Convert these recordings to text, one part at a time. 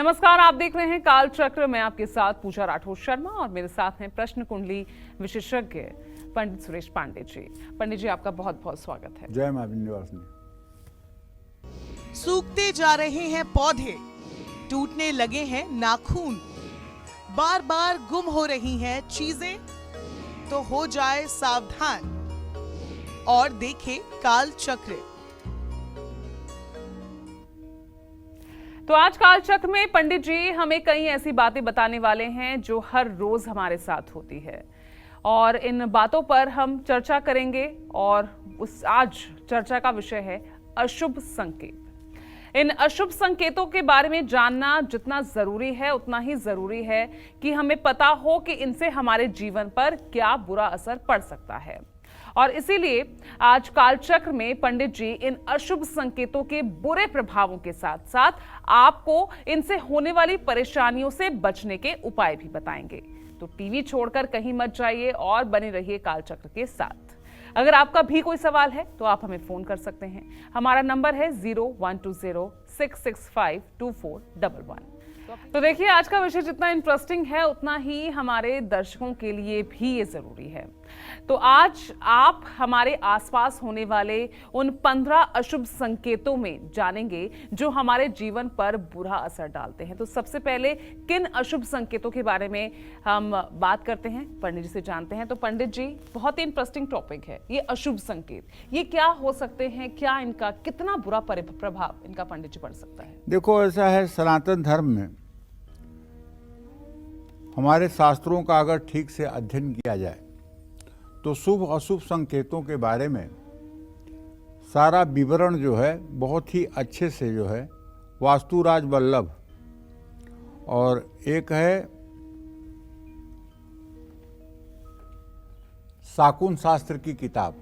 नमस्कार, आप देख रहे हैं काल चक्र। मैं आपके साथ पूजा राठौर शर्मा और मेरे साथ हैं प्रश्न कुंडली विशेषज्ञ पंडित सुरेश पांडे जी। पंडित जी, आपका बहुत बहुत स्वागत है। जय मां विंध्यवासिनी। सूखते जा रहे हैं पौधे, टूटने लगे हैं नाखून, बार बार गुम हो रही हैं चीजें, तो हो जाए सावधान और देखे काल चक्र। तो आज काल चक्र में पंडित जी हमें कई ऐसी बातें बताने वाले हैं जो हर रोज हमारे साथ होती है और इन बातों पर हम चर्चा करेंगे। और आज चर्चा का विषय है अशुभ संकेत। इन अशुभ संकेतों के बारे में जानना जितना जरूरी है उतना ही जरूरी है कि हमें पता हो कि इनसे हमारे जीवन पर क्या बुरा असर पड़ सकता है। और इसीलिए आज कालचक्र में पंडित जी इन अशुभ संकेतों के बुरे प्रभावों के साथ साथ आपको इनसे होने वाली परेशानियों से बचने के उपाय भी बताएंगे। तो टीवी छोड़कर कहीं मत जाइए और बने रहिए कालचक्र के साथ। अगर आपका भी कोई सवाल है तो आप हमें फोन कर सकते हैं। हमारा नंबर है 0120-665-2411। तो देखिए, आज का विषय जितना इंटरेस्टिंग है उतना ही हमारे दर्शकों के लिए भी ये जरूरी है। तो आज आप हमारे आसपास होने वाले उन 15 अशुभ संकेतों में जानेंगे जो हमारे जीवन पर बुरा असर डालते हैं। तो सबसे पहले किन अशुभ संकेतों के बारे में हम बात करते हैं, पंडित जी से जानते हैं। तो पंडित जी, बहुत ही इंटरेस्टिंग टॉपिक है ये अशुभ संकेत। ये क्या हो सकते हैं, क्या इनका कितना बुरा प्रभाव इनका पंडित जी पड़ सकता है? देखो, ऐसा है, सनातन धर्म में हमारे शास्त्रों का अगर ठीक से अध्ययन किया जाए तो शुभ अशुभ संकेतों के बारे में सारा विवरण जो है बहुत ही अच्छे से जो है वास्तुराज वल्लभ और एक है शाकुन शास्त्र की किताब,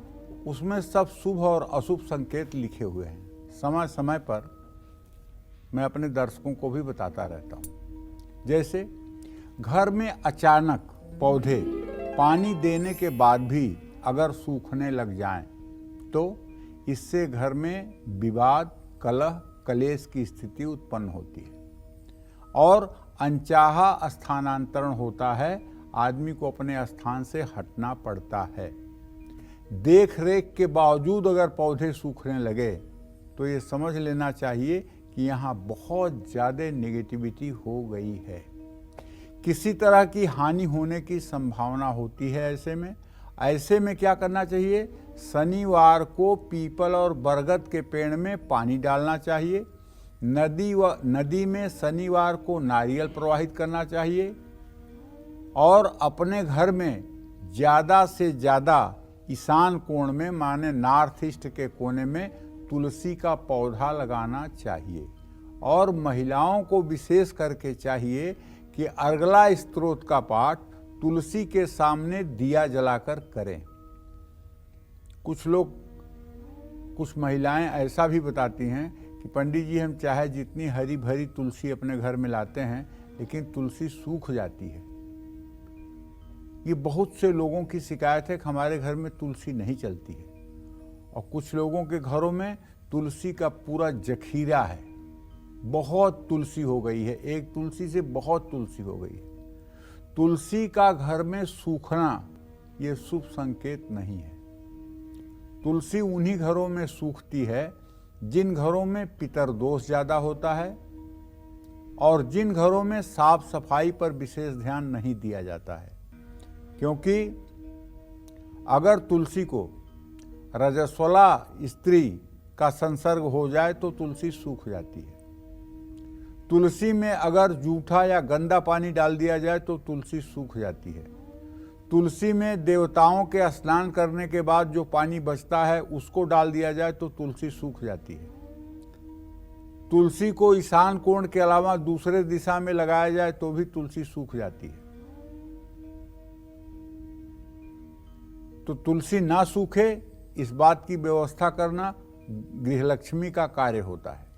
उसमें सब शुभ और अशुभ संकेत लिखे हुए हैं। समय समय पर मैं अपने दर्शकों को भी बताता रहता हूँ। जैसे घर में अचानक पौधे पानी देने के बाद भी अगर सूखने लग जाएं, तो इससे घर में विवाद, कलह, कलेश की स्थिति उत्पन्न होती है और अनचाहा स्थानांतरण होता है। आदमी को अपने स्थान से हटना पड़ता है। देख रेख के बावजूद अगर पौधे सूखने लगे तो ये समझ लेना चाहिए कि यहाँ बहुत ज़्यादा नेगेटिविटी हो गई है, किसी तरह की हानि होने की संभावना होती है। ऐसे में क्या करना चाहिए? शनिवार को पीपल और बरगद के पेड़ में पानी डालना चाहिए। नदी में शनिवार को नारियल प्रवाहित करना चाहिए और अपने घर में ज़्यादा से ज़्यादा ईशान कोण में, माने नॉर्थ ईस्ट के कोने में तुलसी का पौधा लगाना चाहिए। और महिलाओं को विशेष करके चाहिए कि अर्गला स्तोत्र का पाठ तुलसी के सामने दिया जलाकर करें। कुछ महिलाएं ऐसा भी बताती हैं कि पंडित जी, हम चाहे जितनी हरी भरी तुलसी अपने घर में लाते हैं लेकिन तुलसी सूख जाती है। ये बहुत से लोगों की शिकायत है कि हमारे घर में तुलसी नहीं चलती है। और कुछ लोगों के घरों में तुलसी का पूरा जखीरा है, बहुत तुलसी हो गई है, एक तुलसी से बहुत तुलसी हो गई है। तुलसी का घर में सूखना ये शुभ संकेत नहीं है। तुलसी उन्हीं घरों में सूखती है जिन घरों में पितरदोष ज़्यादा होता है और जिन घरों में साफ सफाई पर विशेष ध्यान नहीं दिया जाता है। क्योंकि अगर तुलसी को रजस्वला स्त्री का संसर्ग हो जाए तो तुलसी सूख जाती है। तुलसी में अगर जूठा या गंदा पानी डाल दिया जाए तो तुलसी सूख जाती है। तुलसी में देवताओं के स्नान करने के बाद जो पानी बचता है उसको डाल दिया जाए तो तुलसी सूख जाती है। तुलसी को ईशान कोण के अलावा दूसरे दिशा में लगाया जाए तो भी तुलसी सूख जाती है। तो तुलसी ना सूखे इस बात की व्यवस्था करना गृहलक्ष्मी का कार्य होता है।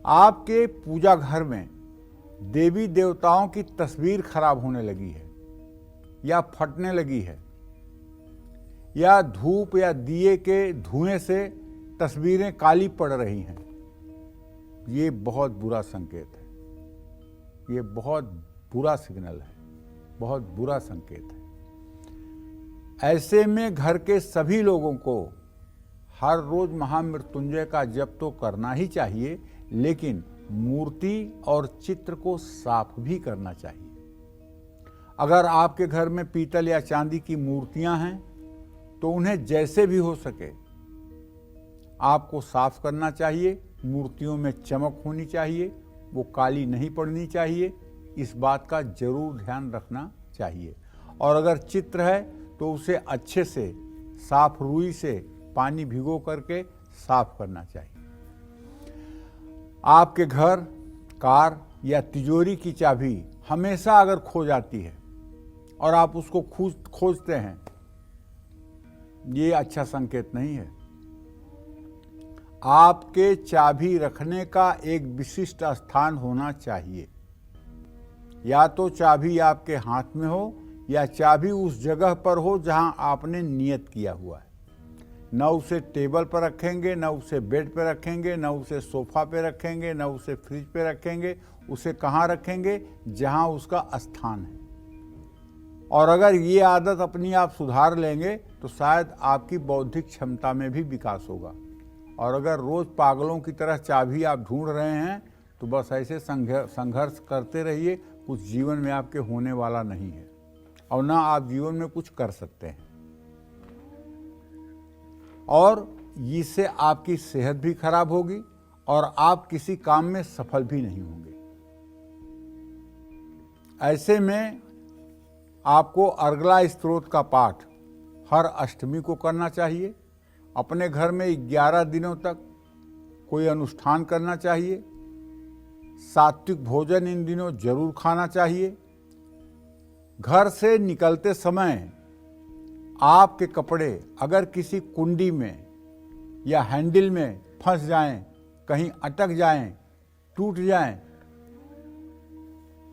आपके पूजा घर में देवी देवताओं की तस्वीर खराब होने लगी है या फटने लगी है या धूप या दिए के धुएं से तस्वीरें काली पड़ रही हैं, ये बहुत बुरा संकेत है। ये बहुत बुरा सिग्नल है, बहुत बुरा संकेत है। ऐसे में घर के सभी लोगों को हर रोज महामृत्युंजय का जप तो करना ही चाहिए, लेकिन मूर्ति और चित्र को साफ भी करना चाहिए। अगर आपके घर में पीतल या चांदी की मूर्तियां हैं तो उन्हें जैसे भी हो सके आपको साफ करना चाहिए। मूर्तियों में चमक होनी चाहिए, वो काली नहीं पड़नी चाहिए, इस बात का जरूर ध्यान रखना चाहिए। और अगर चित्र है तो उसे अच्छे से साफ रुई से पानी भिगो करके साफ करना चाहिए। आपके घर, कार या तिजोरी की चाबी हमेशा अगर खो जाती है और आप उसको खोजते हैं, ये अच्छा संकेत नहीं है। आपके चाबी रखने का एक विशिष्ट स्थान होना चाहिए। या तो चाबी आपके हाथ में हो या चाबी उस जगह पर हो जहां आपने नियत किया हुआ है। न उसे टेबल पर रखेंगे, न उसे बेड पर रखेंगे, न उसे सोफा पे रखेंगे, न उसे फ्रिज पे रखेंगे। उसे कहाँ रखेंगे? जहां उसका स्थान है। और अगर ये आदत अपनी आप सुधार लेंगे तो शायद आपकी बौद्धिक क्षमता में भी विकास होगा। और अगर रोज पागलों की तरह चाबी आप ढूंढ रहे हैं तो बस ऐसे संघर्ष करते रहिए, कुछ जीवन में आपके होने वाला नहीं है और ना आप जीवन में कुछ कर सकते हैं। और इससे आपकी सेहत भी खराब होगी और आप किसी काम में सफल भी नहीं होंगे। ऐसे में आपको अर्गला स्तोत्र का पाठ हर अष्टमी को करना चाहिए। अपने घर में 11 दिनों तक कोई अनुष्ठान करना चाहिए। सात्विक भोजन इन दिनों जरूर खाना चाहिए। घर से निकलते समय आपके कपड़े अगर किसी कुंडी में या हैंडल में फंस जाएं, कहीं अटक जाएं, टूट जाएं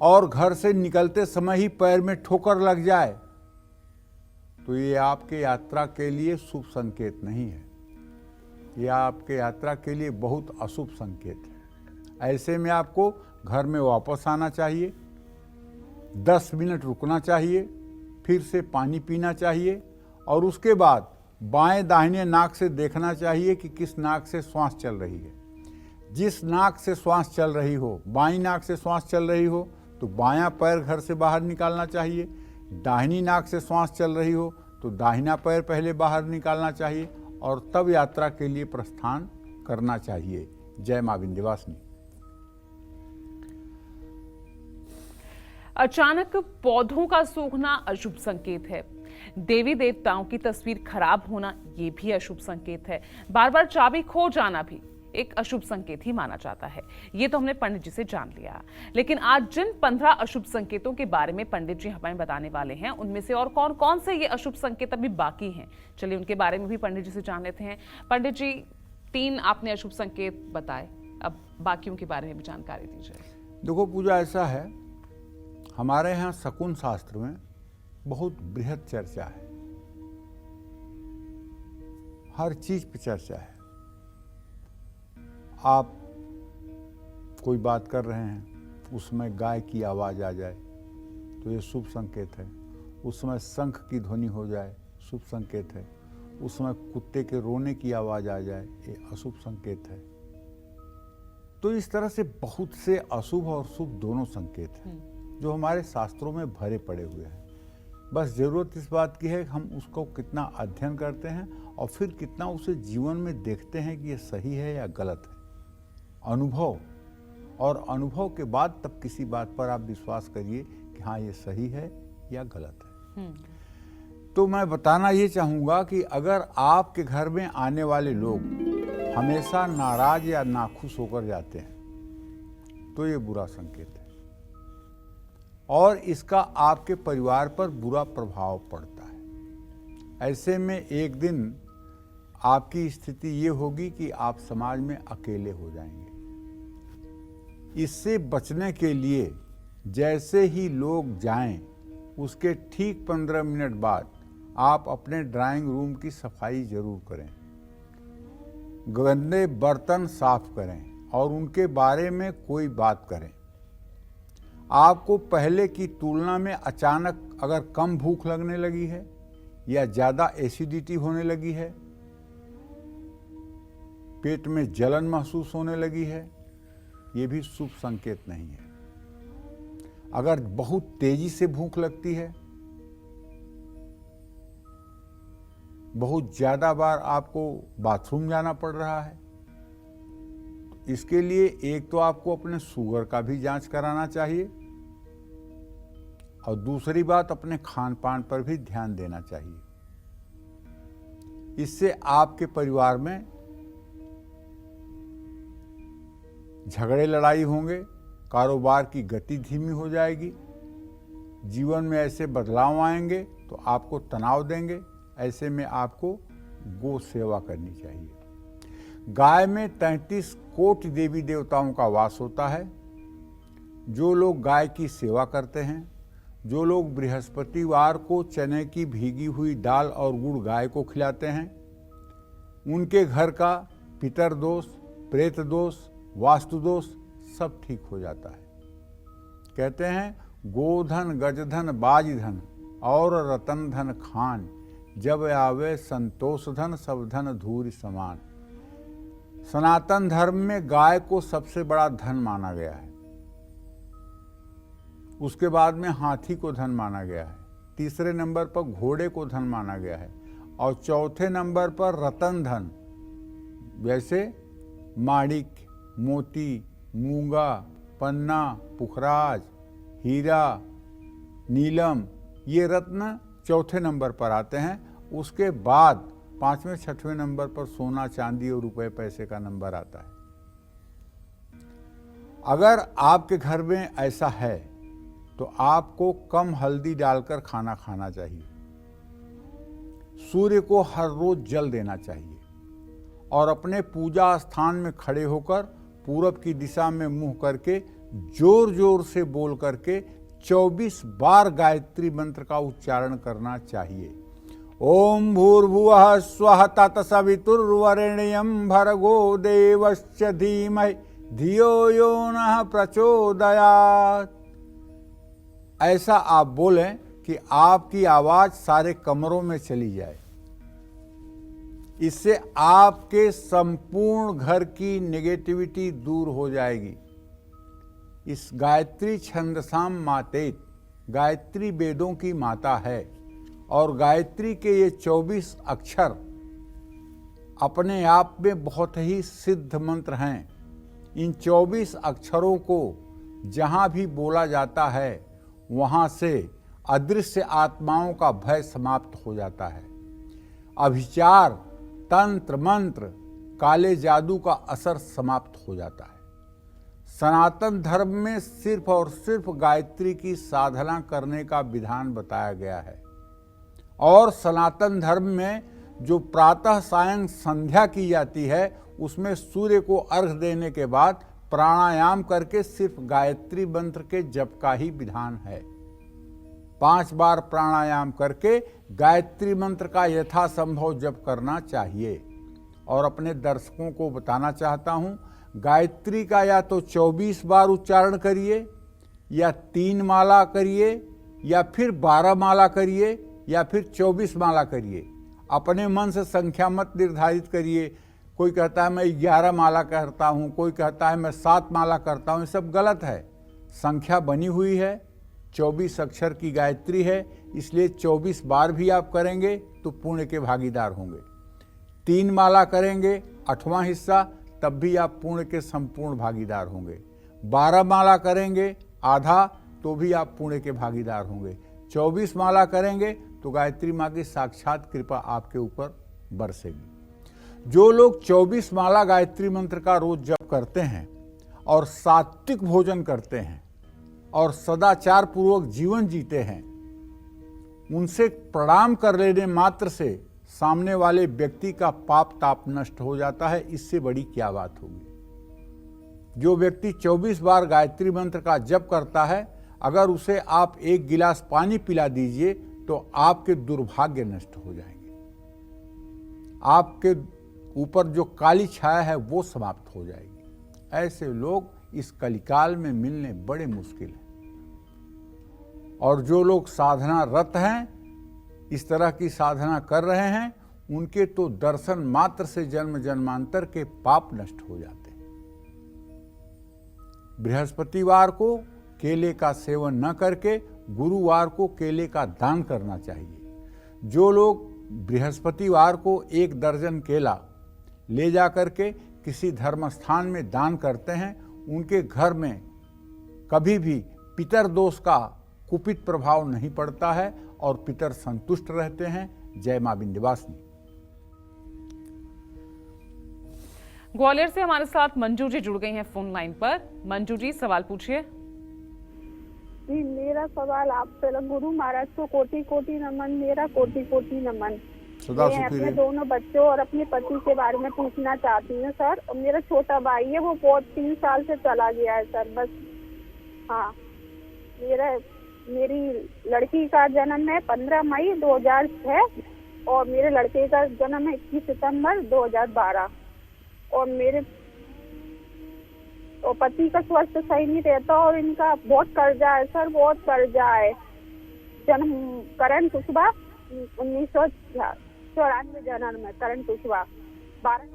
और घर से निकलते समय ही पैर में ठोकर लग जाए तो ये आपके यात्रा के लिए शुभ संकेत नहीं है। यह आपके यात्रा के लिए बहुत अशुभ संकेत है। ऐसे में आपको घर में वापस आना चाहिए, 10 मिनट रुकना चाहिए, फिर से पानी पीना चाहिए और उसके बाद बाएं दाहिने नाक से देखना चाहिए कि किस नाक से श्वास चल रही है। जिस नाक से श्वास चल रही हो, बाईं नाक से श्वास चल रही हो तो बायां पैर घर से बाहर निकालना चाहिए। दाहिनी नाक से श्वास चल रही हो तो दाहिना पैर पहले बाहर निकालना चाहिए और तब यात्रा के लिए प्रस्थान करना चाहिए। जय मां विंध्यवासिनी। अचानक पौधों का सूखना अशुभ संकेत है। देवी देवताओं की तस्वीर खराब होना ये भी अशुभ संकेत है। बार बार चाबी खो जाना भी एक अशुभ संकेत ही माना जाता है। ये तो हमने पंडित जी से जान लिया, लेकिन आज जिन 15 अशुभ संकेतों के बारे में पंडित जी हमें बताने वाले हैं, उनमें से और कौन कौन से ये अशुभ संकेत अभी बाकी हैं, चलिए उनके बारे में भी पंडित जी से जान लेते हैं। पंडित जी, 3 आपने अशुभ संकेत बताए, अब बाकियों के बारे में भी जानकारी दीजिए। देखो पूजा, ऐसा है, हमारे यहाँ शकुन शास्त्र में बहुत बृहद चर्चा है, हर चीज पे चर्चा है। आप कोई बात कर रहे हैं, उसमें गाय की आवाज आ जाए तो ये शुभ संकेत है। उसमें शंख की ध्वनि हो जाए, शुभ संकेत है। उसमें कुत्ते के रोने की आवाज आ जाए, ये अशुभ संकेत है। तो इस तरह से बहुत से अशुभ और शुभ दोनों संकेत हैं जो हमारे शास्त्रों में भरे पड़े हुए हैं। बस जरूरत इस बात की है कि हम उसको कितना अध्ययन करते हैं और फिर कितना उसे जीवन में देखते हैं कि ये सही है या गलत है। अनुभव, और अनुभव के बाद तब किसी बात पर आप विश्वास करिए कि हाँ ये सही है या गलत है। तो मैं बताना ये चाहूँगा कि अगर आपके घर में आने वाले लोग हमेशा नाराज या नाखुश होकर जाते हैं तो ये बुरा संकेत है और इसका आपके परिवार पर बुरा प्रभाव पड़ता है। ऐसे में एक दिन आपकी स्थिति ये होगी कि आप समाज में अकेले हो जाएंगे। इससे बचने के लिए जैसे ही लोग जाएं, उसके ठीक 15 मिनट बाद आप अपने ड्राइंग रूम की सफाई जरूर करें, गंदे बर्तन साफ करें और उनके बारे में कोई बात करें। आपको पहले की तुलना में अचानक अगर कम भूख लगने लगी है या ज़्यादा एसिडिटी होने लगी है, पेट में जलन महसूस होने लगी है, ये भी शुभ संकेत नहीं है। अगर बहुत तेजी से भूख लगती है, बहुत ज़्यादा बार आपको बाथरूम जाना पड़ रहा है, तो इसके लिए एक तो आपको अपने शुगर का भी जांच कराना चाहिए और दूसरी बात अपने खान पान पर भी ध्यान देना चाहिए। इससे आपके परिवार में झगड़े लड़ाई होंगे, कारोबार की गति धीमी हो जाएगी, जीवन में ऐसे बदलाव आएंगे तो आपको तनाव देंगे। ऐसे में आपको गो सेवा करनी चाहिए। गाय में 33 कोटि देवी देवताओं का वास होता है। जो लोग गाय की सेवा करते हैं, जो लोग बृहस्पतिवार को चने की भीगी हुई दाल और गुड़ गाय को खिलाते हैं, उनके घर का पितर दोष, प्रेत दोष, वास्तु दोष सब ठीक हो जाता है। कहते हैं गोधन गजधन बाजधन और रतन धन खान, जब आवे संतोष धन सब धन धूरि समान। सनातन धर्म में गाय को सबसे बड़ा धन माना गया है। उसके बाद में हाथी को धन माना गया है, तीसरे नंबर पर घोड़े को धन माना गया है और चौथे नंबर पर रतन धन, जैसे माणिक, मोती, मूंगा, पन्ना, पुखराज, हीरा, नीलम, ये रत्न चौथे नंबर पर आते हैं। उसके बाद पांचवें छठवें नंबर पर सोना, चांदी और रुपए पैसे का नंबर आता है। अगर आपके घर में ऐसा है तो आपको कम हल्दी डालकर खाना खाना चाहिए। सूर्य को हर रोज जल देना चाहिए और अपने पूजा स्थान में खड़े होकर पूरब की दिशा में मुंह करके जोर जोर से बोल करके 24 बार गायत्री मंत्र का उच्चारण करना चाहिए। ओम भूर्भुवः स्वः तत्सवितुर्वरेण्यं भर्गो देवस्य धीमहि धियो यो नः प्रचोदयात्। ऐसा आप बोलें कि आपकी आवाज सारे कमरों में चली जाए। इससे आपके संपूर्ण घर की नेगेटिविटी दूर हो जाएगी। इस गायत्री छंदसाम मातेत, गायत्री वेदों की माता है और गायत्री के ये 24 अक्षर अपने आप में बहुत ही सिद्ध मंत्र हैं। इन 24 अक्षरों को जहाँ भी बोला जाता है वहाँ से अदृश्य आत्माओं का भय समाप्त हो जाता है। अभिचार, तंत्र, मंत्र, काले जादू का असर समाप्त हो जाता है। सनातन धर्म में सिर्फ और सिर्फ गायत्री की साधना करने का विधान बताया गया है और सनातन धर्म में जो प्रातः सायं संध्या की जाती है उसमें सूर्य को अर्घ देने के बाद प्राणायाम करके सिर्फ गायत्री मंत्र के जप का ही विधान है। 5 बार प्राणायाम करके गायत्री मंत्र का यथासंभव जप करना चाहिए। और अपने दर्शकों को बताना चाहता हूँ, गायत्री का या तो 24 बार उच्चारण करिए या 3 माला करिए या फिर 12 माला करिए या फिर 24 माला करिए। अपने मन से संख्या मत निर्धारित करिए। कोई कहता है मैं 11 माला करता हूँ, कोई कहता है मैं 7 माला करता हूँ, ये सब गलत है। संख्या बनी हुई है, 24 अक्षर की गायत्री है, इसलिए 24 बार भी आप करेंगे तो पुण्य के भागीदार होंगे। 3 माला करेंगे 8वां हिस्सा, तब भी आप पुण्य के संपूर्ण भागीदार होंगे। 12 माला करेंगे आधा, तो भी आप पुण्य के भागीदार होंगे। 24 माला करेंगे तो गायत्री माँ की साक्षात कृपा आपके ऊपर बरसेगी। जो लोग 24 माला गायत्री मंत्र का रोज जप करते हैं और सात्विक भोजन करते हैं और सदाचार पूर्वक जीवन जीते हैं, उनसे प्रणाम कर लेने मात्र से सामने वाले व्यक्ति का पाप ताप नष्ट हो जाता है। इससे बड़ी क्या बात होगी। जो व्यक्ति 24 बार गायत्री मंत्र का जप करता है, अगर उसे आप 1 गिलास पानी पिला दीजिए तो आपके दुर्भाग्य नष्ट हो जाएंगे। आपके ऊपर जो काली छाया है वो समाप्त हो जाएगी। ऐसे लोग इस कलिकाल में मिलने बड़े मुश्किल हैं। और जो लोग साधना रत हैं, इस तरह की साधना कर रहे हैं, उनके तो दर्शन मात्र से जन्म जन्मांतर के पाप नष्ट हो जाते हैं। बृहस्पतिवार को केले का सेवन न करके गुरुवार को केले का दान करना चाहिए। जो लोग बृहस्पतिवार को 1 दर्जन केला ले जा करके किसी धर्म स्थान में दान करते हैं, उनके घर में कभी भी पितर दोष का कुपित प्रभाव नहीं पड़ता है और पितर संतुष्ट रहते हैं। जय मां विंध्यवासिनी। ग्वालियर से हमारे साथ मंजू जी जुड़ गई हैं फोन लाइन पर। मंजू जी, सवाल पूछिए। जी, मेरा सवाल आपसे, गुरु महाराज को कोटि कोटि नमन, मेरा कोटि कोटि नमन। सदा मैं सुखी अपने रहे। दोनों बच्चों और अपने पति के बारे में पूछना चाहती हूँ सर। और मेरा छोटा भाई है, वो बहुत 3 साल से चला गया है सर। बस हाँ, मेरी लड़की का जन्म है 15 मई 2006 और मेरे लड़के का जन्म है 21 सितंबर 2012। और मेरे पति का स्वास्थ्य सही नहीं रहता और इनका बहुत कर्जा है सर, बहुत कर्जा है। जन्म करण कुशवाहा 1994 जन्म है, करण कुशवाहा 12।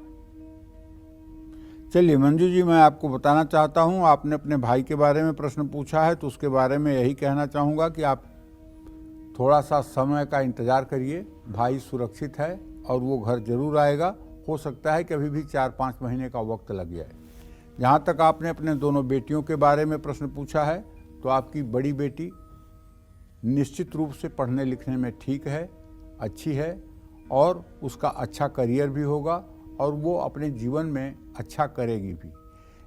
चलिए मंजू जी, मैं आपको बताना चाहता हूं, आपने अपने भाई के बारे में प्रश्न पूछा है तो उसके बारे में यही कहना चाहूँगा कि आप थोड़ा सा समय का इंतज़ार करिए। भाई सुरक्षित है और वो घर जरूर आएगा। हो सकता है कि अभी भी 4-5 महीने का वक्त लग जाए। जहाँ तक आपने अपने दोनों बेटियों के बारे में प्रश्न पूछा है, तो आपकी बड़ी बेटी निश्चित रूप से पढ़ने लिखने में ठीक है, अच्छी है और उसका अच्छा करियर भी होगा और वो अपने जीवन में अच्छा करेगी भी।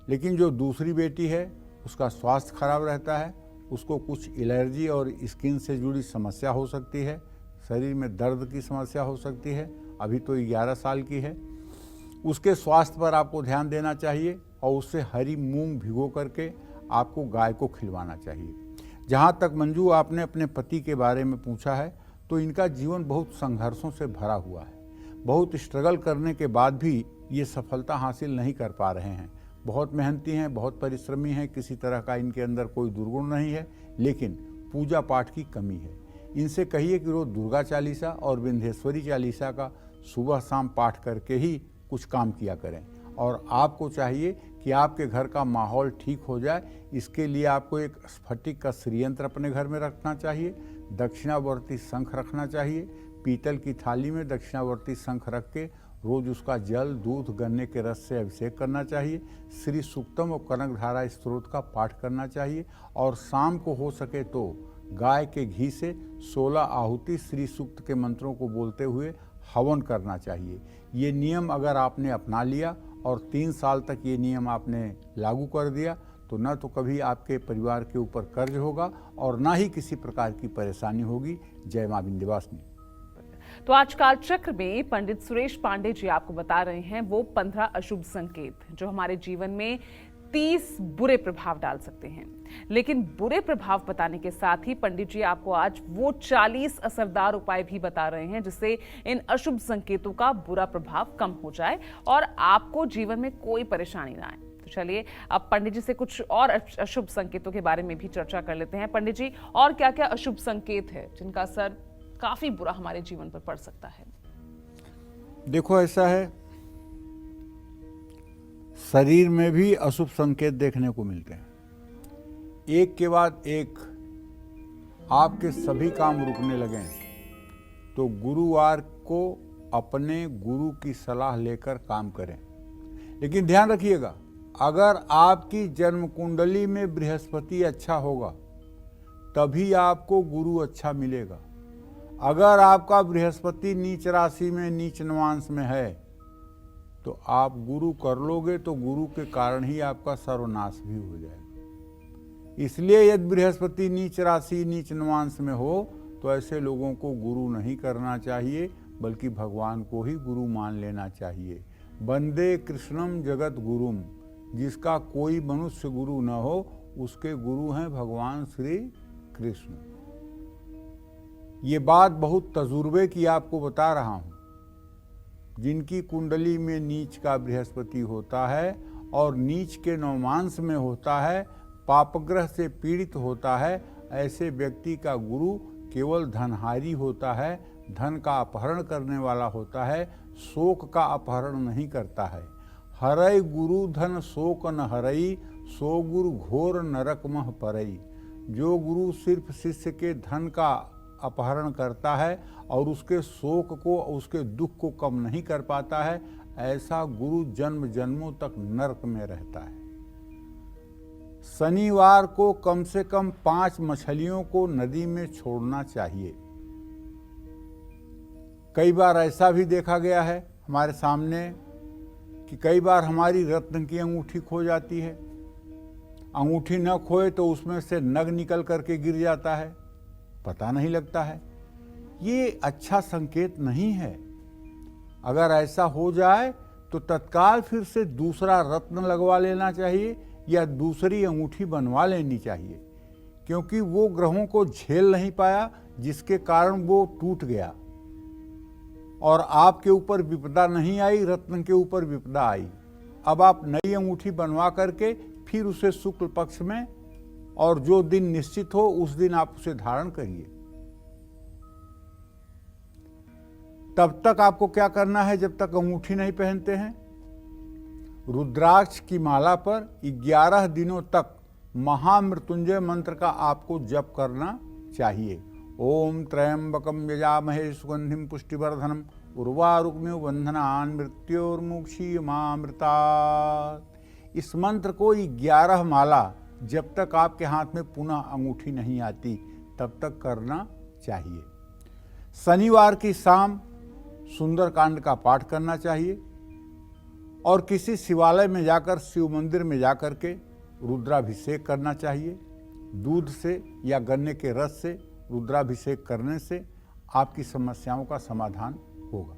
लेकिन जो दूसरी बेटी है, उसका स्वास्थ्य खराब रहता है, उसको कुछ एलर्जी और स्किन से जुड़ी समस्या हो सकती है, शरीर में दर्द की समस्या हो सकती है। अभी तो 11 साल की है। उसके स्वास्थ्य पर आपको ध्यान देना चाहिए और उससे हरी मूंग भिगो करके आपको गाय को खिलवाना चाहिए। जहाँ तक मंजू आपने अपने पति के बारे में पूछा है, तो इनका जीवन बहुत संघर्षों से भरा हुआ है। बहुत स्ट्रगल करने के बाद भी ये सफलता हासिल नहीं कर पा रहे हैं। बहुत मेहनती हैं, बहुत परिश्रमी हैं, किसी तरह का इनके अंदर कोई दुर्गुण नहीं है, लेकिन पूजा पाठ की कमी है। इनसे कहिए कि रोज दुर्गा चालीसा और विंध्येश्वरी चालीसा का सुबह शाम पाठ करके ही कुछ काम किया करें। और आपको चाहिए कि आपके घर का माहौल ठीक हो जाए, इसके लिए आपको एक स्फटिक का श्रीयंत्र अपने घर में रखना चाहिए, दक्षिणावर्ती शंख रखना चाहिए। पीतल की थाली में दक्षिणावर्ती शंख रख के रोज उसका जल, दूध, गन्ने के रस से अभिषेक करना चाहिए। श्री सूक्तम और कनकधारा स्त्रोत का पाठ करना चाहिए और शाम को हो सके तो गाय के घी से 16 आहुति श्री सूक्त के मंत्रों को बोलते हुए हवन करना चाहिए। ये नियम अगर आपने अपना लिया और 3 साल तक ये नियम आपने लागू कर दिया, तो न तो कभी आपके परिवार के ऊपर कर्ज होगा और ना ही किसी प्रकार की परेशानी होगी। जय मां विंध्यवासिनी। तो आज काल चक्र में पंडित सुरेश पांडे जी आपको बता रहे हैं वो 15 अशुभ संकेत जो हमारे जीवन में 30 बुरे प्रभाव डाल सकते हैं। लेकिन बुरे प्रभाव बताने के साथ ही पंडित जी आपको आज वो 40 असरदार उपाय भी बता रहे हैं जिससे इन अशुभ संकेतों का बुरा प्रभाव कम हो जाए और आपको जीवन में कोई परेशानी ना आए। तो चलिए अब पंडित जी से कुछ और अशुभ संकेतों के बारे में भी चर्चा कर लेते हैं। पंडित जी, और क्या क्या अशुभ संकेत है जिनका असर काफी बुरा हमारे जीवन पर पड़ सकता है? देखो, ऐसा है, शरीर में भी अशुभ संकेत देखने को मिलते हैं। एक के बाद एक आपके सभी काम रुकने लगे, तो गुरुवार को अपने गुरु की सलाह लेकर काम करें। लेकिन ध्यान रखिएगा, अगर आपकी जन्म कुंडली में बृहस्पति अच्छा होगा तभी आपको गुरु अच्छा मिलेगा। अगर आपका बृहस्पति नीच राशि में, नीच नवांश में है, तो आप गुरु कर लोगे तो गुरु के कारण ही आपका सर्वनाश भी हो जाएगा। इसलिए यदि बृहस्पति नीच राशि, नीच नवांश में हो तो ऐसे लोगों को गुरु नहीं करना चाहिए, बल्कि भगवान को ही गुरु मान लेना चाहिए। वंदे कृष्णम जगत गुरुम, जिसका कोई मनुष्य गुरु न हो उसके गुरु हैं भगवान श्री कृष्ण। ये बात बहुत तजुर्बे की आपको बता रहा हूं। जिनकी कुंडली में नीच का बृहस्पति होता है और नीच के नवमांश में होता है, पापग्रह से पीड़ित होता है, ऐसे व्यक्ति का गुरु केवल धनहारी होता है, धन का अपहरण करने वाला होता है, शोक का अपहरण नहीं करता है। हरई गुरु धन शोक न हरई, सो गुरु घोर नरक मह परई। जो गुरु सिर्फ शिष्य के धन का अपहरण करता है और उसके शोक को, उसके दुख को कम नहीं कर पाता है, ऐसा गुरु जन्म जन्मों तक नरक में रहता है। शनिवार को कम से कम 5 मछलियों को नदी में छोड़ना चाहिए। कई बार ऐसा भी देखा गया है हमारे सामने कि कई बार हमारी रत्न की अंगूठी खो जाती है। अंगूठी न खोए तो उसमें से नग निकल करके गिर जाता है, पता नहीं लगता है। ये अच्छा संकेत नहीं है। अगर ऐसा हो जाए तो तत्काल फिर से दूसरा रत्न लगवा लेना चाहिए या दूसरी अंगूठी बनवा लेनी चाहिए, क्योंकि वो ग्रहों को झेल नहीं पाया, जिसके कारण वो टूट गया और आपके ऊपर विपदा नहीं आई, रत्न के ऊपर विपदा आई। अब आप नई अंगूठी बनवा करके फिर उसे शुक्ल पक्ष में और जो दिन निश्चित हो उस दिन आप उसे धारण करिए। तब तक आपको क्या करना है, जब तक अंगूठी नहीं पहनते हैं, रुद्राक्ष की माला पर 11 दिनों तक महामृत्युंजय मंत्र का आपको जप करना चाहिए। ओम त्र्यंबकम यजामहे सुगंधिम पुष्टिवर्धनम उर्वारुकमिव बंधनान् मृत्योर्मुक्षीयमामृतात्। इस मंत्र को 11 माला जब तक आपके हाथ में पुनः अंगूठी नहीं आती तब तक करना चाहिए। शनिवार की शाम सुंदरकांड का पाठ करना चाहिए और किसी शिवालय में जाकर, शिव मंदिर में जाकर के रुद्राभिषेक करना चाहिए। दूध से या गन्ने के रस से रुद्राभिषेक करने से आपकी समस्याओं का समाधान होगा।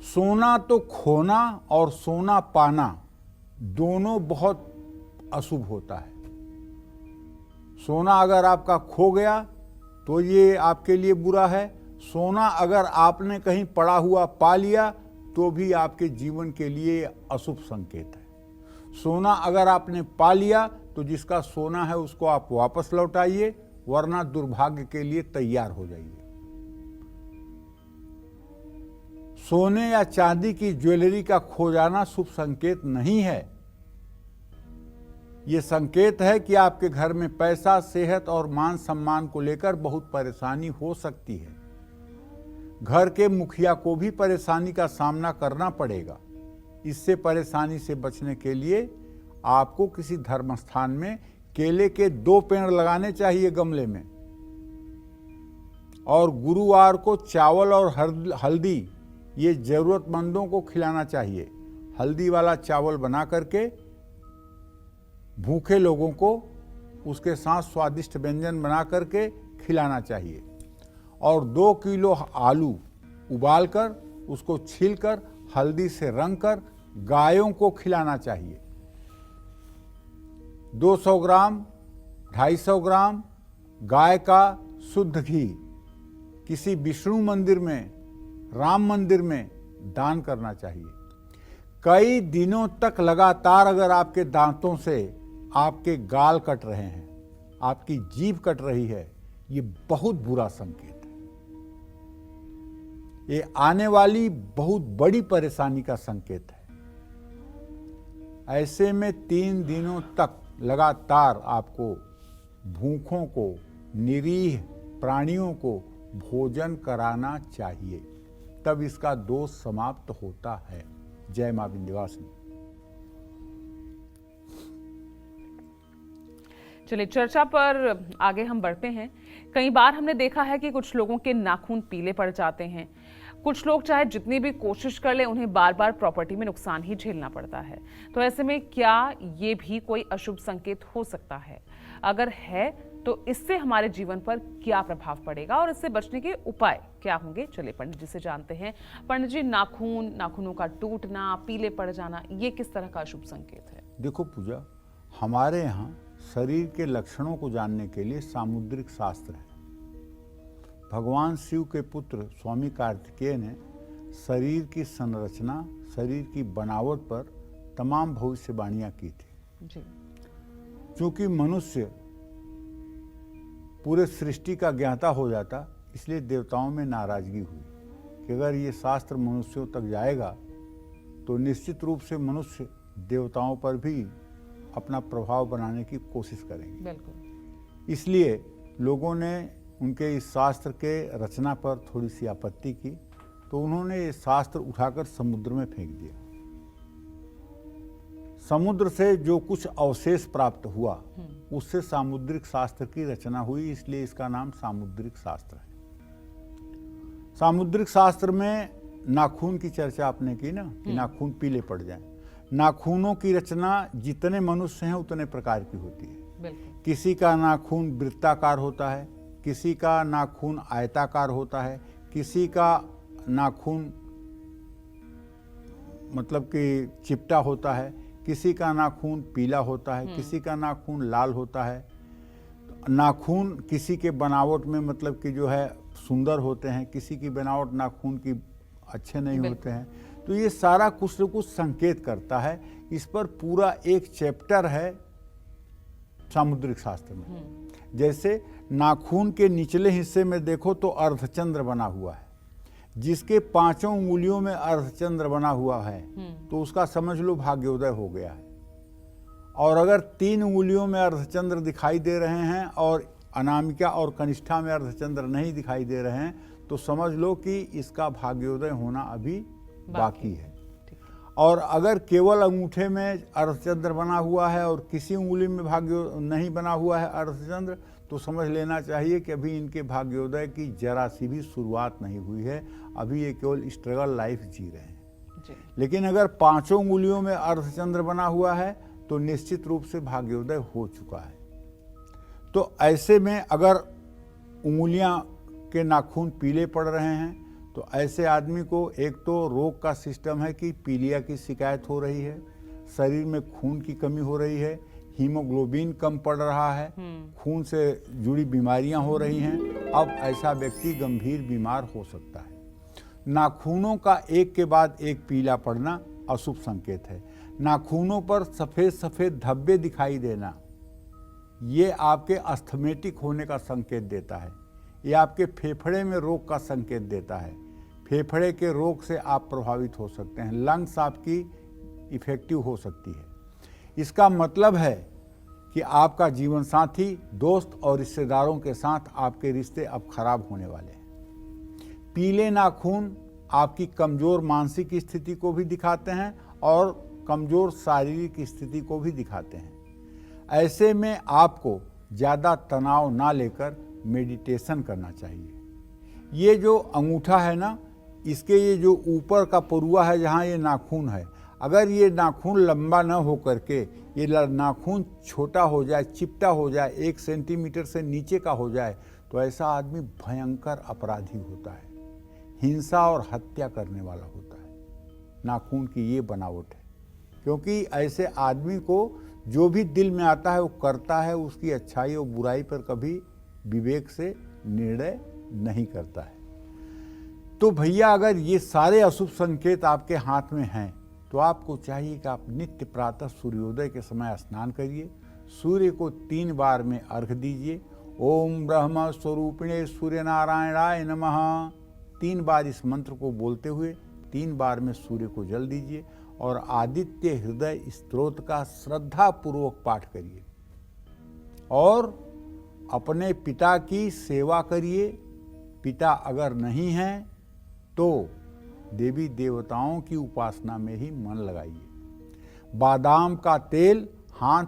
सोना तो खोना और सोना पाना दोनों बहुत अशुभ होता है। सोना अगर आपका खो गया तो ये आपके लिए बुरा है। सोना अगर आपने कहीं पड़ा हुआ पा लिया तो भी आपके जीवन के लिए अशुभ संकेत है। सोना अगर आपने पा लिया तो जिसका सोना है उसको आप वापस लौटाइए, वरना दुर्भाग्य के लिए तैयार हो जाइए। सोने या चांदी की ज्वेलरी का खो जाना शुभ संकेत नहीं है। यह संकेत है कि आपके घर में पैसा, सेहत और मान सम्मान को लेकर बहुत परेशानी हो सकती है। घर के मुखिया को भी परेशानी का सामना करना पड़ेगा। इससे परेशानी से बचने के लिए आपको किसी धर्म स्थान में केले के 2 पेड़ लगाने चाहिए गमले में, और गुरुवार को चावल और हल्दी ये जरूरतमंदों को खिलाना चाहिए। हल्दी वाला चावल बना करके भूखे लोगों को उसके साथ स्वादिष्ट व्यंजन बना करके खिलाना चाहिए। और 2 किलो आलू उबालकर उसको छीलकर हल्दी से रंगकर गायों को खिलाना चाहिए। 200 ग्राम 250 ग्राम गाय का शुद्ध घी किसी विष्णु मंदिर में, राम मंदिर में दान करना चाहिए। कई दिनों तक लगातार अगर आपके दांतों से आपके गाल कट रहे हैं, आपकी जीभ कट रही है, ये बहुत बुरा संकेत है। ये आने वाली बहुत बड़ी परेशानी का संकेत है। ऐसे में 3 दिनों तक लगातार आपको भूखों को, निरीह प्राणियों को भोजन कराना चाहिए, तब इसका दोष समाप्त होता है। जय मां विंध्यवासिनी। चलिए चर्चा पर आगे हम बढ़ते हैं। कई बार हमने देखा है कि कुछ लोगों के नाखून पीले पड़ जाते हैं। कुछ लोग चाहे जितनी भी कोशिश कर ले, उन्हें बार बार प्रॉपर्टी में नुकसान ही झेलना पड़ता है। तो ऐसे में क्या ये भी कोई अशुभ संकेत हो सकता है? अगर है तो इससे हमारे जीवन पर क्या प्रभाव पड़ेगा और इससे बचने के उपाय क्या होंगे? चलिए पंडित जी से जानते हैं। पंडित जी, नाखूनों का टूटना, पीले पड़ जाना, ये किस तरह का अशुभ संकेत है? देखो पूजा, हमारे यहाँ शरीर के लक्षणों को जानने के लिए सामुद्रिक शास्त्र है। भगवान शिव के पुत्र स्वामी कार्तिकेय ने शरीर की संरचना, शरीर की बनावट पर तमाम भविष्यवाणियां की थी। जी। क्योंकि मनुष्य पूरे सृष्टि का ज्ञाता हो जाता, इसलिए देवताओं में नाराजगी हुई कि अगर ये शास्त्र मनुष्यों तक जाएगा तो निश्चित रूप से मनुष्य देवताओं पर भी अपना प्रभाव बनाने की कोशिश करेंगे। बिल्कुल। इसलिए लोगों ने उनके इस शास्त्र के रचना पर थोड़ी सी आपत्ति की, तो उन्होंने ये शास्त्र उठाकर समुद्र में फेंक दिया। समुद्र से जो कुछ अवशेष प्राप्त हुआ उससे सामुद्रिक शास्त्र की रचना हुई, इसलिए इसका नाम सामुद्रिक शास्त्र है। सामुद्रिक शास्त्र में नाखून की चर्चा आपने की ना, कि नाखून पीले पड़ जाएं। नाखूनों की रचना जितने मनुष्य हैं उतने प्रकार की होती है। बिल्कुल। किसी का नाखून वृत्ताकार होता है, किसी का नाखून आयताकार होता है, किसी का नाखून मतलब कि चिपटा होता है, किसी का नाखून पीला होता है, किसी का नाखून लाल होता है। नाखून किसी के बनावट में मतलब कि जो है सुंदर होते हैं, किसी की बनावट नाखून की अच्छे नहीं होते हैं। तो ये सारा कुछ न कुछ संकेत करता है। इस पर पूरा एक चैप्टर है सामुद्रिक शास्त्र में। जैसे नाखून के निचले हिस्से में देखो तो अर्धचंद्र बना हुआ है, जिसके 5 उंगलियों में अर्धचंद्र बना हुआ है तो उसका समझ लो भाग्योदय हो गया है। और अगर 3 उंगलियों में अर्धचंद्र दिखाई दे रहे हैं और अनामिका और कनिष्ठा में अर्धचंद्र नहीं दिखाई दे रहे हैं तो समझ लो कि इसका भाग्योदय होना अभी बाकी है। और अगर केवल अंगूठे में अर्धचंद्र बना हुआ है और किसी उंगली में भाग्य नहीं बना हुआ है अर्धचंद्र, तो समझ लेना चाहिए कि अभी इनके भाग्योदय की जरा सी भी शुरुआत नहीं हुई है, अभी ये केवल स्ट्रगल लाइफ जी रहे हैं जी। लेकिन अगर 5 उंगलियों में अर्धचंद्र बना हुआ है तो निश्चित रूप से भाग्योदय हो चुका है। तो ऐसे में अगर उंगलियां के नाखून पीले पड़ रहे हैं तो ऐसे आदमी को एक तो रोग का सिस्टम है कि पीलिया की शिकायत हो रही है, शरीर में खून की कमी हो रही है, हीमोग्लोबिन कम पड़ रहा है, खून से जुड़ी बीमारियां हो रही हैं। अब ऐसा व्यक्ति गंभीर बीमार हो सकता है। नाखूनों का एक के बाद एक पीला पड़ना अशुभ संकेत है। नाखूनों पर सफ़ेद सफ़ेद धब्बे दिखाई देना ये आपके अस्थमेटिक होने का संकेत देता है। ये आपके फेफड़े में रोग का संकेत देता है। फेफड़े के रोग से आप प्रभावित हो सकते हैं, लंग्स आपकी इफेक्टिव हो सकती है। इसका मतलब है कि आपका जीवन साथी, दोस्त और रिश्तेदारों के साथ आपके रिश्ते अब खराब होने वाले हैं। पीले नाखून आपकी कमज़ोर मानसिक स्थिति को भी दिखाते हैं और कमज़ोर शारीरिक स्थिति को भी दिखाते हैं। ऐसे में आपको ज़्यादा तनाव ना लेकर मेडिटेशन करना चाहिए। ये जो अंगूठा है ना, इसके ये जो ऊपर का परुआ है जहाँ ये नाखून है, अगर ये नाखून लंबा न हो करके ये नाखून छोटा हो जाए, चिपटा हो जाए, 1 सेंटीमीटर से नीचे का हो जाए तो ऐसा आदमी भयंकर अपराधी होता है, हिंसा और हत्या करने वाला होता है। नाखून की ये बनावट है, क्योंकि ऐसे आदमी को जो भी दिल में आता है वो करता है, उसकी अच्छाई और बुराई पर कभी विवेक से निर्णय नहीं करता है। तो भैया अगर ये सारे अशुभ संकेत आपके हाथ में हैं तो आपको चाहिए कि आप नित्य प्रातः सूर्योदय के समय स्नान करिए, सूर्य को 3 बार में अर्घ दीजिए। ओम ब्रह्म स्वरूपिणे सूर्य नारायणाय नमः 3 बार इस मंत्र को बोलते हुए 3 बार में सूर्य को जल दीजिए और आदित्य हृदय स्तोत्र का श्रद्धा पूर्वक पाठ करिए और अपने पिता की सेवा करिए। पिता अगर नहीं हैं तो देवी देवताओं की उपासना में ही मन लगाइए। बादाम का तेल हाथ,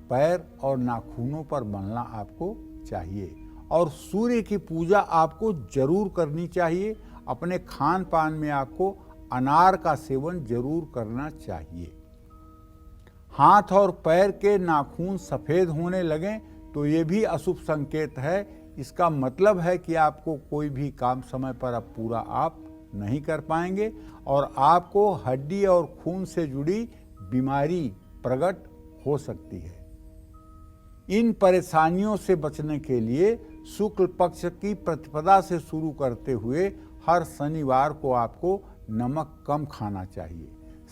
पैर और नाखूनों पर मलना आपको चाहिए और सूर्य की पूजा आपको जरूर करनी चाहिए। अपने खान पान में आपको अनार का सेवन जरूर करना चाहिए। हाथ और पैर के नाखून सफ़ेद होने लगें तो ये भी अशुभ संकेत है। इसका मतलब है कि आपको कोई भी काम समय पर अब पूरा आप नहीं कर पाएंगे और आपको हड्डी और खून से जुड़ी बीमारी प्रकट हो सकती है। इन परेशानियों से बचने के लिए शुक्ल पक्ष की प्रतिपदा से शुरू करते हुए हर शनिवार को आपको नमक कम खाना चाहिए।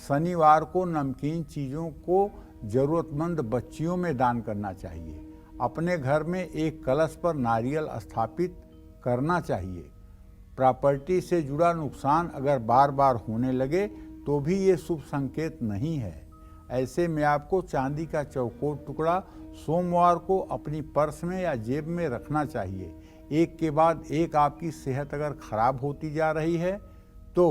शनिवार को नमकीन चीज़ों को ज़रूरतमंद बच्चियों में दान करना चाहिए। अपने घर में एक कलश पर नारियल स्थापित करना चाहिए। प्रॉपर्टी से जुड़ा नुकसान अगर बार बार होने लगे तो भी ये शुभ संकेत नहीं है। ऐसे में आपको चांदी का चौकोर टुकड़ा सोमवार को अपनी पर्स में या जेब में रखना चाहिए। एक के बाद एक आपकी सेहत अगर खराब होती जा रही है तो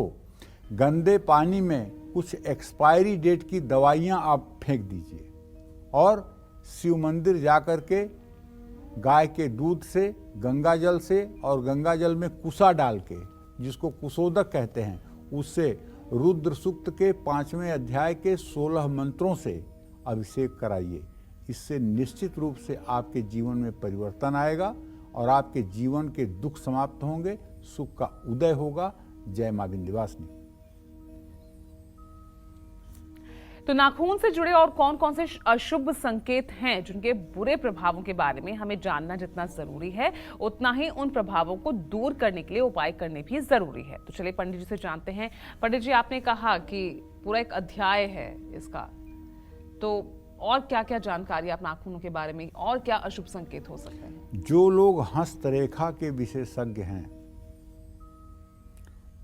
गंदे पानी में कुछ एक्सपायरी डेट की दवाइयाँ आप फेंक दीजिए और शिव मंदिर जा कर के गाय के दूध से, गंगा जल से और गंगा जल में कुसा डाल के, जिसको कुशोदक कहते हैं, उससे रुद्र सूक्त के 5वें अध्याय के 16 मंत्रों से अभिषेक कराइए। इससे निश्चित रूप से आपके जीवन में परिवर्तन आएगा और आपके जीवन के दुख समाप्त होंगे, सुख का उदय होगा। जय मां विंध्यवासिनी। तो नाखून से जुड़े और कौन कौन से अशुभ संकेत हैं जिनके बुरे प्रभावों के बारे में हमें जानना जितना जरूरी है, उतना ही उन प्रभावों को दूर करने के लिए उपाय करने भी जरूरी है। तो चलिए पंडित जी से जानते हैं। पंडित जी, आपने कहा कि पूरा एक अध्याय है इसका, तो और क्या क्या जानकारी आप नाखूनों के बारे में, और क्या अशुभ संकेत हो सकते हैं? जो लोग हस्तरेखा के विशेषज्ञ हैं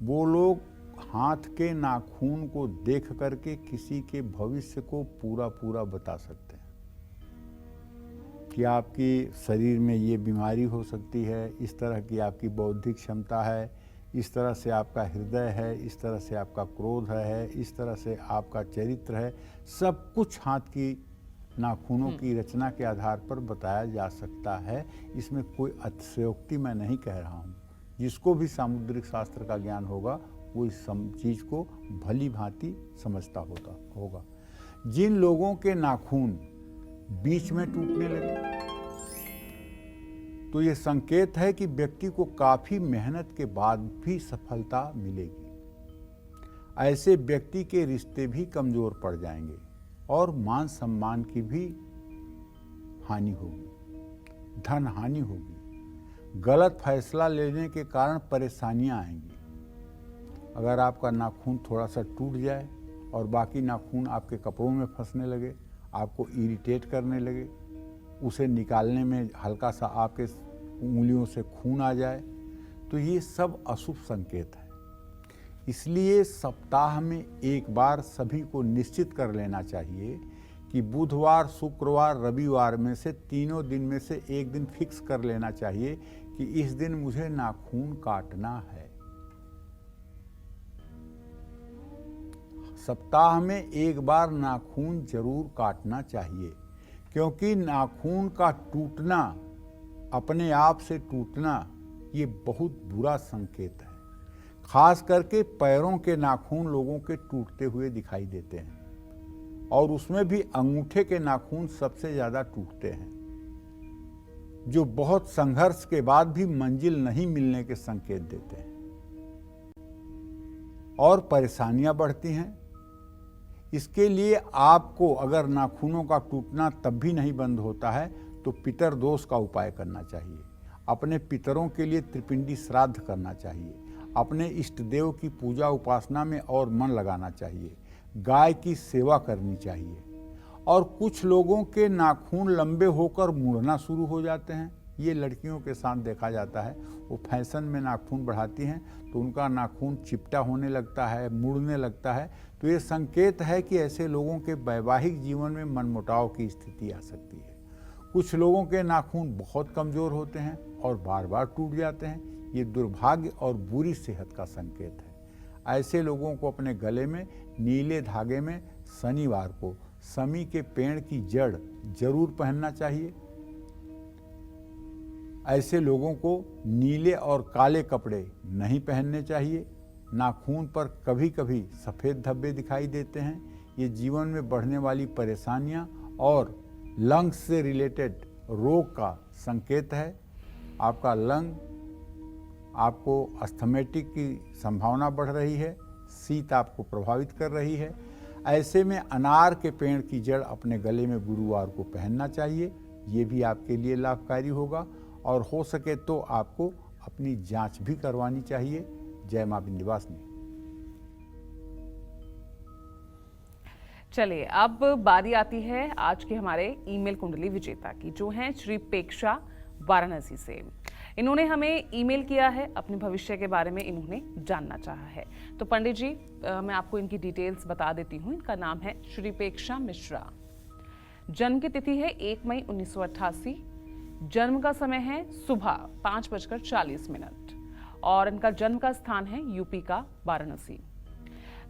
वो लोग हाथ के नाखून को देख करके किसी के भविष्य को पूरा पूरा बता सकते हैं कि आपकी शरीर में ये बीमारी हो सकती है, इस तरह की आपकी बौद्धिक क्षमता है, इस तरह से आपका हृदय है, इस तरह से आपका क्रोध है, इस तरह से आपका चरित्र है। सब कुछ हाथ की नाखूनों की रचना के आधार पर बताया जा सकता है। इसमें कोई अतिशयोक्ति मैं नहीं कह रहा हूँ। जिसको भी सामुद्रिक शास्त्र का ज्ञान होगा वो इस चीज़ को भली भांति समझता होगा। जिन लोगों के नाखून बीच में टूटने लगे तो ये संकेत है कि व्यक्ति को काफ़ी मेहनत के बाद भी सफलता मिलेगी। ऐसे व्यक्ति के रिश्ते भी कमज़ोर पड़ जाएंगे और मान सम्मान की भी हानि होगी, धन हानि होगी। गलत फैसला लेने के कारण परेशानियां आएंगी। अगर आपका नाखून थोड़ा सा टूट जाए और बाकी नाखून आपके कपड़ों में फंसने लगे, आपको इरिटेट करने लगे, उसे निकालने में हल्का सा आपके उंगलियों से खून आ जाए, तो ये सब अशुभ संकेत है। इसलिए सप्ताह में एक बार सभी को निश्चित कर लेना चाहिए कि बुधवार, शुक्रवार, रविवार में से तीनों दिन में से एक दिन फिक्स कर लेना चाहिए कि इस दिन मुझे नाखून काटना है। सप्ताह में एक बार नाखून जरूर काटना चाहिए, क्योंकि नाखून का टूटना, अपने आप से टूटना, ये बहुत बुरा संकेत है। खास करके पैरों के नाखून लोगों के टूटते हुए दिखाई देते हैं और उसमें भी अंगूठे के नाखून सबसे ज्यादा टूटते हैं, जो बहुत संघर्ष के बाद भी मंजिल नहीं मिलने के संकेत देते हैं और परेशानियां बढ़ती हैं। इसके लिए आपको अगर नाखूनों का टूटना तब भी नहीं बंद होता है तो पितर दोष का उपाय करना चाहिए। अपने पितरों के लिए त्रिपिंडी श्राद्ध करना चाहिए। अपने इष्ट देव की पूजा उपासना में और मन लगाना चाहिए। गाय की सेवा करनी चाहिए। और कुछ लोगों के नाखून लंबे होकर मुड़ना शुरू हो जाते हैं। ये लड़कियों के साथ देखा जाता है। वो फैशन में नाखून बढ़ाती हैं तो उनका नाखून चिपटा होने लगता है, मुड़ने लगता है। तो ये संकेत है कि ऐसे लोगों के वैवाहिक जीवन में मनमुटाव की स्थिति आ सकती है। कुछ लोगों के नाखून बहुत कमज़ोर होते हैं और बार बार टूट जाते हैं। ये दुर्भाग्य और बुरी सेहत का संकेत है। ऐसे लोगों को अपने गले में नीले धागे में शनिवार को समी के पेड़ की जड़ जरूर पहनना चाहिए। ऐसे लोगों को नीले और काले कपड़े नहीं पहनने चाहिए। नाखून पर कभी कभी सफ़ेद धब्बे दिखाई देते हैं। ये जीवन में बढ़ने वाली परेशानियां और लंग्स से रिलेटेड रोग का संकेत है। आपका लंग, आपको अस्थमेटिक की संभावना बढ़ रही है, शीत आपको प्रभावित कर रही है। ऐसे में अनार के पेड़ की जड़ अपने गले में गुरुवार को पहनना चाहिए। ये भी आपके लिए लाभकारी होगा और हो सके तो आपको अपनी जांच भी करवानी चाहिए। जय मां विंध्यवासिनी। चलिए अब बारी आती है आज के हमारे ईमेल कुंडली विजेता की, जो हैं श्री पेक्षा वाराणसी से। इन्होंने हमें ईमेल किया है, अपने भविष्य के बारे में इन्होंने जानना चाहा है। तो पंडित जी मैं आपको इनकी डिटेल्स बता देती हूँ। इनका नाम है श्री पेक्षा मिश्रा। जन्म की तिथि है 1 मई 1988। जन्म का समय है सुबह 5:40 और इनका जन्म का स्थान है यूपी का वाराणसी।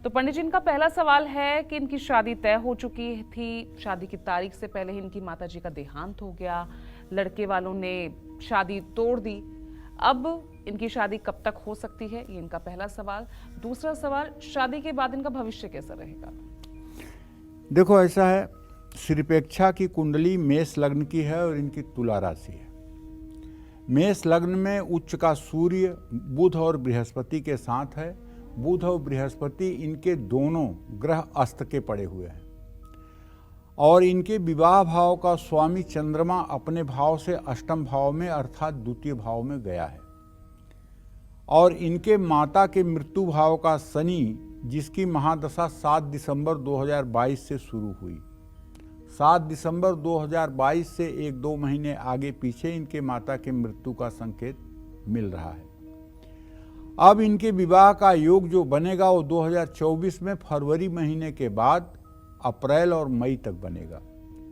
तो पंडित जी इनका पहला सवाल है कि इनकी शादी तय हो चुकी थी, शादी की तारीख से पहले ही इनकी माताजी का देहांत हो गया, लड़के वालों ने शादी तोड़ दी। अब इनकी शादी कब तक हो सकती है, ये इनका पहला सवाल। दूसरा सवाल, शादी के बाद इनका भविष्य कैसा रहेगा? देखो ऐसा है, श्रीपेक्षा की कुंडली मेष लग्न की है और इनकी तुला राशि है। मेष लग्न में उच्च का सूर्य बुध और बृहस्पति के साथ है। बुध और बृहस्पति इनके दोनों ग्रह अस्त के पड़े हुए हैं और इनके विवाह भाव का स्वामी चंद्रमा अपने भाव से अष्टम भाव में अर्थात द्वितीय भाव में गया है और इनके माता के मृत्यु भाव का शनि, जिसकी महादशा 7 दिसंबर 2022 से शुरू हुई, 7 दिसंबर 2022 से 1-2 महीने आगे पीछे इनके माता के मृत्यु का संकेत मिल रहा है। अब इनके विवाह का योग जो बनेगा वो 2024 में फरवरी महीने के बाद अप्रैल और मई तक बनेगा।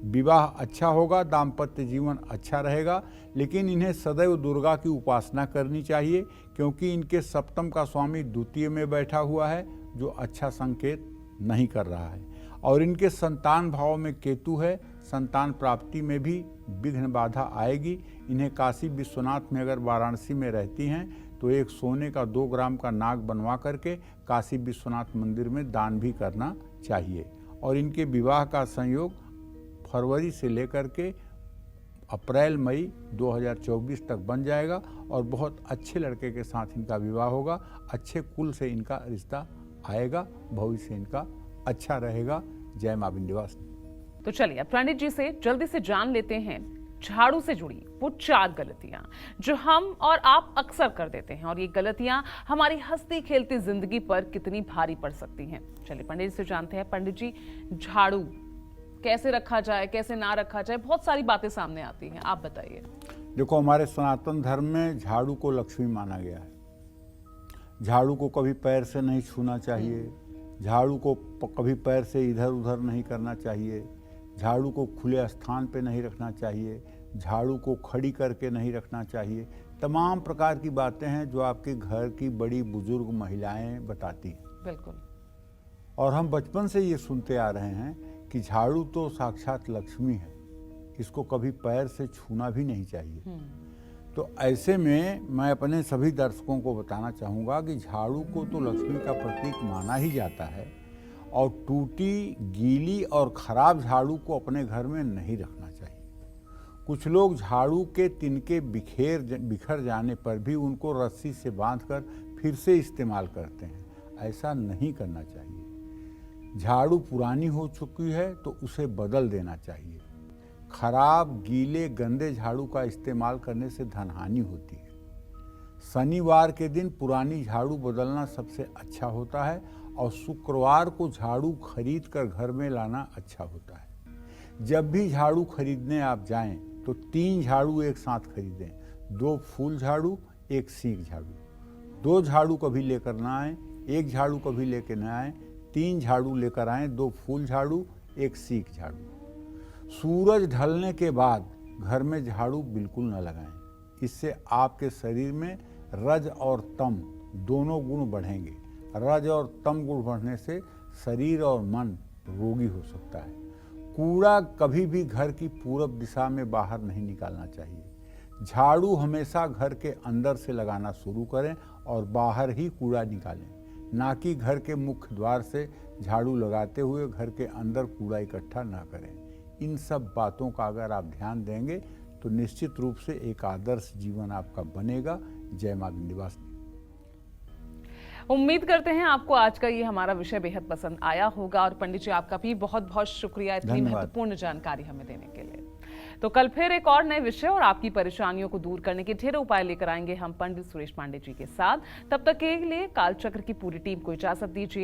विवाह अच्छा होगा, दाम्पत्य जीवन अच्छा रहेगा, लेकिन इन्हें सदैव दुर्गा की उपासना करनी चाहिए क्योंकि इनके सप्तम का स्वामी द्वितीय में बैठा हुआ है, जो अच्छा संकेत नहीं कर रहा है और इनके संतान भाव में केतु है। संतान प्राप्ति में भी विघ्न बाधा आएगी। इन्हें काशी विश्वनाथ में अगर वाराणसी में रहती हैं तो एक सोने का 2 ग्राम का नाग बनवा करके काशी विश्वनाथ मंदिर में दान भी करना चाहिए और इनके विवाह का संयोग फरवरी से लेकर के अप्रैल मई 2024 तक बन जाएगा और बहुत अच्छे लड़के के साथ इनका विवाह होगा। अच्छे कुल से इनका रिश्ता आएगा, भविष्य इनका अच्छा रहेगा। जय मां विंध्यवासिनी। तो चलिए अब पंडित जी से जल्दी से जान लेते हैं झाड़ू से जुड़ी वो 4 गलतियां जो हम और आप अक्सर कर देते हैं और ये गलतियां हमारी हंसती खेलती जिंदगी पर कितनी भारी पड़ सकती हैं। चलिए पंडित जी से जानते हैं। पंडित जी, झाड़ू कैसे रखा जाए, कैसे ना रखा जाए, बहुत सारी बातें सामने आती हैं, आप बताइए। देखो, हमारे सनातन धर्म में झाड़ू को लक्ष्मी माना गया है। झाड़ू को कभी पैर से नहीं छूना चाहिए, झाड़ू को कभी पैर से इधर उधर नहीं करना चाहिए, झाड़ू को खुले स्थान पे नहीं रखना चाहिए, झाड़ू को खड़ी करके नहीं रखना चाहिए। तमाम प्रकार की बातें हैं जो आपके घर की बड़ी बुजुर्ग महिलाएं बताती हैं। बिल्कुल। और हम बचपन से ये सुनते आ रहे हैं कि झाड़ू तो साक्षात लक्ष्मी है, इसको कभी पैर से छूना भी नहीं चाहिए। तो ऐसे में मैं अपने सभी दर्शकों को बताना चाहूँगा कि झाड़ू को तो लक्ष्मी का प्रतीक माना ही जाता है और टूटी, गीली और खराब झाड़ू को अपने घर में नहीं रखना चाहिए। कुछ लोग झाड़ू के तिनके बिखर जाने पर भी उनको रस्सी से बांधकर फिर से इस्तेमाल करते हैं। ऐसा नहीं करना चाहिए। झाड़ू पुरानी हो चुकी है तो उसे बदल देना चाहिए। खराब, गीले, गंदे झाड़ू का इस्तेमाल करने से धनहानि होती है। शनिवार के दिन पुरानी झाड़ू बदलना सबसे अच्छा होता है और शुक्रवार को झाड़ू खरीद कर घर में लाना अच्छा होता है। जब भी झाड़ू खरीदने आप जाएं तो 3 झाड़ू एक साथ खरीदें, 2 फूल झाड़ू, 1 सीख झाड़ू। 2 झाड़ू कभी लेकर ना आए, 1 झाड़ू कभी लेकर ना आए, 3 झाड़ू लेकर आए, 2 फूल झाड़ू, 1 सीख झाड़ू। सूरज ढलने के बाद घर में झाड़ू बिल्कुल न लगाएं। इससे आपके शरीर में रज और तम दोनों गुण बढ़ेंगे। रज और तम गुण बढ़ने से शरीर और मन रोगी हो सकता है। कूड़ा कभी भी घर की पूरब दिशा में बाहर नहीं निकालना चाहिए। झाड़ू हमेशा घर के अंदर से लगाना शुरू करें और बाहर ही कूड़ा निकालें, ना कि घर के मुख्य द्वार से झाड़ू लगाते हुए घर के अंदर कूड़ा इकट्ठा ना करें। इन सब बातों का अगर आप ध्यान देंगे तो निश्चित रूप से एक आदर्श जीवन आपका बनेगा। जय मां विंध्यवासिनी। उम्मीद करते हैं आपको आज का ये हमारा विषय बेहद पसंद आया होगा और पंडित जी आपका भी बहुत बहुत शुक्रिया इतनी महत्वपूर्ण जानकारी हमें देने के लिए। तो कल फिर एक और नए विषय और आपकी परेशानियों को दूर करने के ढेरों उपाय लेकर आएंगे हम पंडित सुरेश पांडे जी के साथ। तब तक के लिए कालचक्र की पूरी टीम को इजाजत दीजिए।